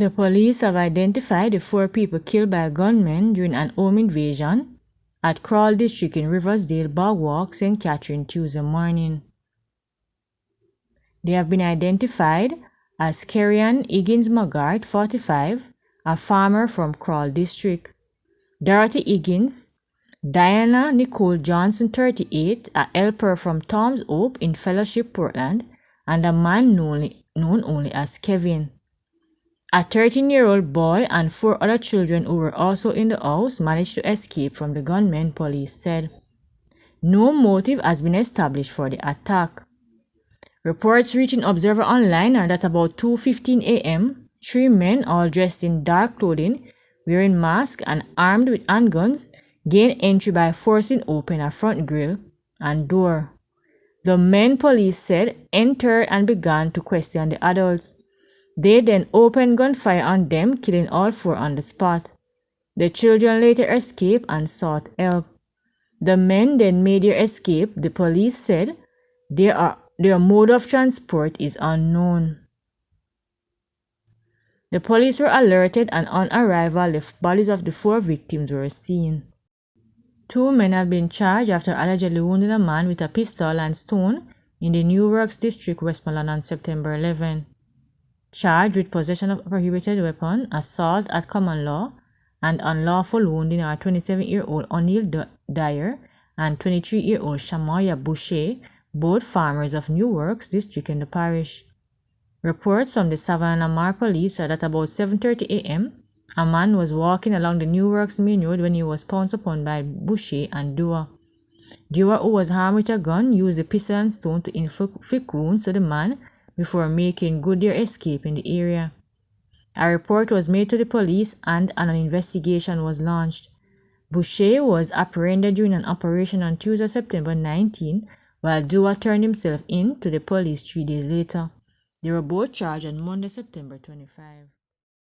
The police have identified the 4 people killed by gunmen during an home invasion at Crawl District in Riverdale, Bogwalk, St. Catherine, Tuesday morning. They have been identified as Kerrian Higgins Maggart, 45, a farmer from Crawl District; Dorothy Higgins; Diana Nicole Johnson, 38, a helper from Tom's Hope in Fellowship, Portland; and a man known only as Kevin. A 13-year-old boy and 4 other children who were also in the house managed to escape from the gunmen, police said. No motive has been established for the attack. Reports reaching Observer Online are that about 2:15 a.m., 3 men, all dressed in dark clothing, wearing masks and armed with handguns, gained entry by forcing open a front grille and door. The men, police said, entered and began to question the adults. They then opened gunfire on them, killing all 4 on the spot. The children later escaped and sought help. The men then made their escape. The police said their mode of transport is unknown. The police were alerted, and on arrival, the bodies of the 4 victims were seen. 2 men have been charged after allegedly wounding a man with a pistol and stone in the New Works District, Westmoreland on September 11. Charged with possession of a prohibited weapon, assault at common law, and unlawful wounding are 27-year-old O'Neill Dyer and 23-year-old Shamoya Boucher, both farmers of New Works District in the parish. Reports from the Savannah Mar police are that about 7:30 a.m., a man was walking along the New Works main road when he was pounced upon by Boucher and Dewar. Dewar, who was armed with a gun, used the pistol and stone to inflict wounds to the man before making good their escape in the area. A report was made to the police and an investigation was launched. Boucher was apprehended during an operation on Tuesday, September 19, while Dewar turned himself in to the police 3 days later. They were both charged on Monday, September 25.